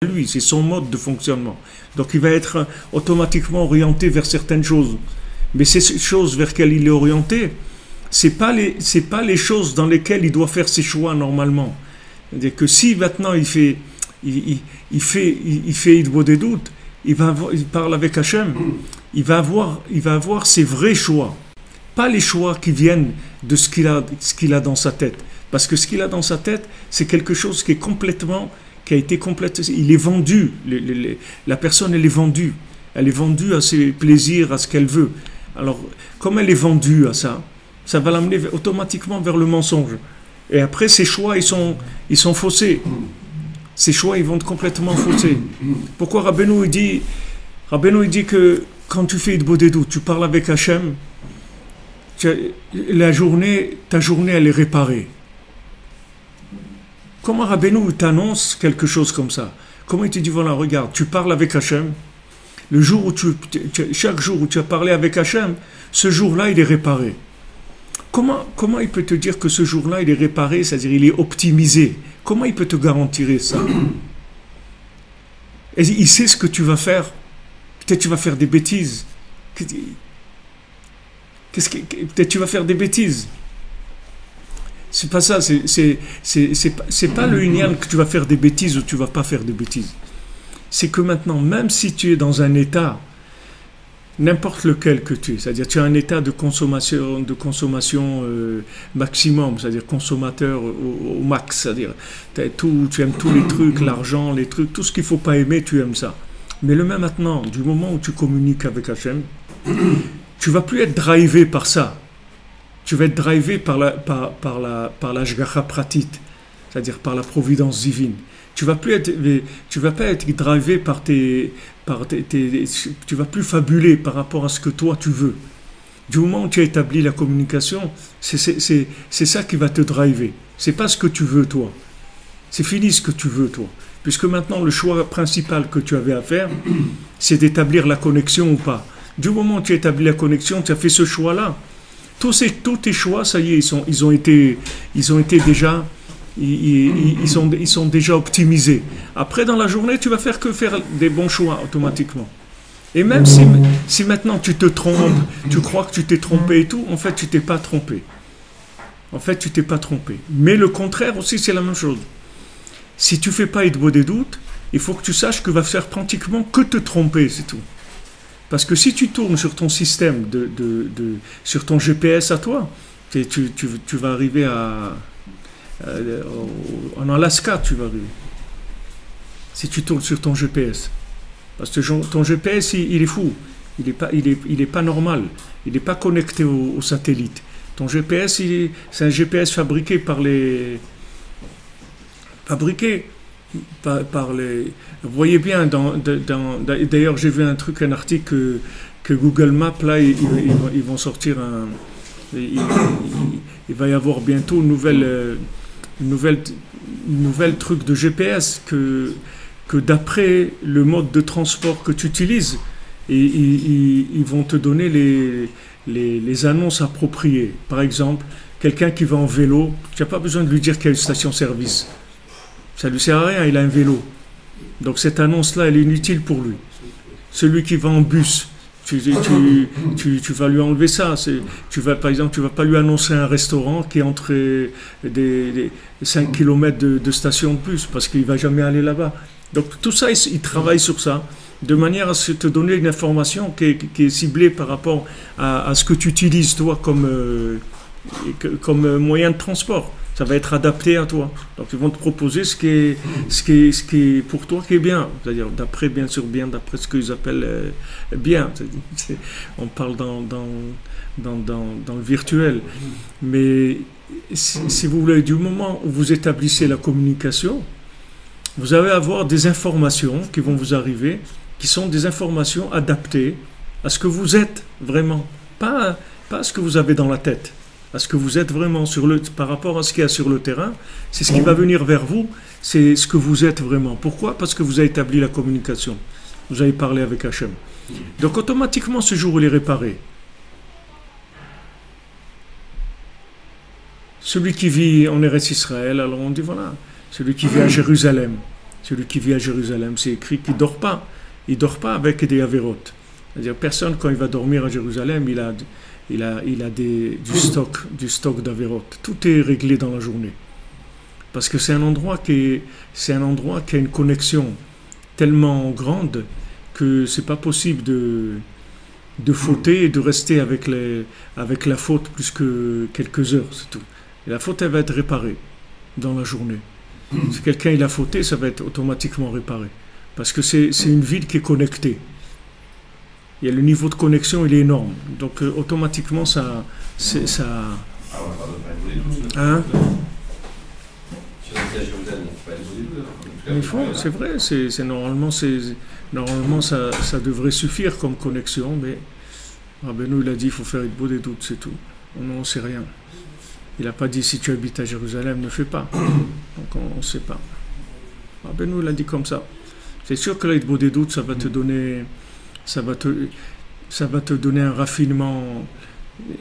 lui, c'est son mode de fonctionnement. Donc il va être automatiquement orienté vers certaines choses. Mais ces choses vers lesquelles il est orienté, c'est pas les choses dans lesquelles il doit faire ses choix normalement. C'est-à-dire que si maintenant il fait Idbo des doutes, il parle avec Hachem, il va avoir ses vrais choix. Pas les choix qui viennent de ce qu'il a dans sa tête. Parce que ce qu'il a dans sa tête, c'est quelque chose qui a été complètement, il est vendu. La personne, elle est vendue. Elle est vendue à ses plaisirs, à ce qu'elle veut. Alors, comme elle est vendue à ça, ça va l'amener automatiquement vers le mensonge. Et après, ses choix, ils sont faussés. Ces choix, ils vont être complètement faussés. Pourquoi Rabbeinu, il dit que quand tu fais Idbo des doutes, tu parles avec Hachem, ta journée, elle est réparée. Comment Rabbeinu t'annonce quelque chose comme ça? Comment il te dit, voilà, regarde, tu parles avec Hachem, le jour où chaque jour où tu as parlé avec Hachem, ce jour-là, il est réparé. Comment il peut te dire que ce jour-là, il est réparé, c'est-à-dire il est optimisé? Comment il peut te garantir ça? Et il sait ce que tu vas faire. Peut-être tu vas faire des bêtises. Peut-être tu vas faire des bêtises. C'est pas ça, c'est pas le union que tu vas faire des bêtises ou tu vas pas faire des bêtises. C'est que maintenant, même si tu es dans un état, n'importe lequel que tu es, c'est-à-dire tu as un état de consommation maximum, c'est-à-dire consommateur au max, c'est-à-dire tu aimes tous les trucs, l'argent, les trucs, tout ce qu'il ne faut pas aimer, tu aimes ça. Mais le même maintenant, du moment où tu communiques avec Hachem, tu ne vas plus être drivé par ça. Tu vas être drivé par la Shgacha Pratit, c'est-à-dire par la providence divine. Tu vas pas être drivé tu vas plus fabuler par rapport à ce que toi tu veux. Du moment où tu as établi la communication, c'est ça qui va te driver. C'est pas ce que tu veux toi. C'est fini ce que tu veux toi. Puisque maintenant le choix principal que tu avais à faire, c'est d'établir la connexion ou pas. Du moment où tu as établi la connexion, tu as fait ce choix-là. Tous tes choix, ça y est, ils ont été déjà, ils sont déjà optimisés. Après, dans la journée, tu vas faire des bons choix automatiquement. Et même si maintenant tu te trompes, tu crois que tu t'es trompé et tout, en fait, tu t'es pas trompé. Mais le contraire aussi, c'est la même chose. Si tu fais pas Idbo des doutes, il faut que tu saches que va faire pratiquement que te tromper, c'est tout. Parce que si tu tournes sur ton système, sur ton GPS à toi, tu vas arriver en Alaska, tu vas arriver. Si tu tournes sur ton GPS. Parce que ton GPS, il est fou. Il est pas normal. Il n'est pas connecté au satellite. Ton GPS, c'est un GPS fabriqué par les... Vous voyez bien, d'ailleurs j'ai vu un article que Google Maps, là, ils vont sortir il va y avoir bientôt une nouvelle truc de GPS que d'après le mode de transport que tu utilises, ils vont te donner les annonces appropriées. Par exemple, quelqu'un qui va en vélo, tu n'as pas besoin de lui dire qu'il y a une station-service. Ça ne lui sert à rien, il a un vélo. Donc cette annonce-là, elle est inutile pour lui. Celui qui va en bus, tu vas lui enlever ça. Par exemple, tu ne vas pas lui annoncer un restaurant qui est entre des 5 km de station de bus, parce qu'il ne va jamais aller là-bas. Donc tout ça, il travaille sur ça, de manière à te donner une information qui est ciblée par rapport à ce que tu utilises, toi, comme moyen de transport. Ça va être adapté à toi. Donc ils vont te proposer ce qui est pour toi qui est bien. C'est-à-dire d'après ce qu'ils appellent bien. On parle dans le virtuel. Mais si vous voulez, du moment où vous établissez la communication, vous allez avoir des informations qui vont vous arriver, qui sont des informations adaptées à ce que vous êtes vraiment. Pas à ce que vous avez dans la tête. À ce que vous êtes vraiment par rapport à ce qu'il y a sur le terrain, c'est ce qui va venir vers vous, c'est ce que vous êtes vraiment. Pourquoi? Parce que vous avez établi la communication. Vous avez parlé avec Hachem. Donc automatiquement, ce jour, il est réparé. Celui qui vit en Eretz Israël, alors on dit voilà, celui qui vit à Jérusalem, celui qui vit à Jérusalem. C'est écrit qu'il ne dort pas. Il ne dort pas avec des avérotes. C'est-à-dire, personne, quand il va dormir à Jérusalem, il a du stock d'avérotes. Tout est réglé dans la journée. Parce que c'est un endroit qui a une connexion tellement grande que c'est pas possible de fauter et de rester avec la faute plus que quelques heures, c'est tout. Et la faute, elle va être réparée dans la journée. Si quelqu'un il a fauté, ça va être automatiquement réparé. Parce que c'est une ville qui est connectée. Il y a le niveau de connexion, il est énorme. Donc automatiquement, ça... Hein? Il faut, c'est vrai, normalement ça devrait suffire comme connexion, mais Rabbeinu il a dit il faut faire une bonne doute, c'est tout. On n'en sait rien. Il n'a pas dit si tu habites à Jérusalem, ne fais pas. Donc on ne sait pas. Rabbeinu il a dit comme ça. C'est sûr que l'aide des doutes, ça va te donner un raffinement.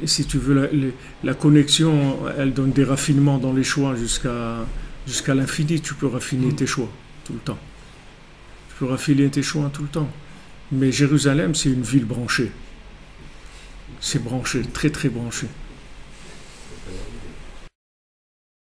Si tu veux, la connexion, elle donne des raffinements dans les choix jusqu'à l'infini. Tu peux raffiner tes choix tout le temps. Tu peux raffiner tes choix tout le temps. Mais Jérusalem, c'est une ville branchée. C'est branché, très très branché.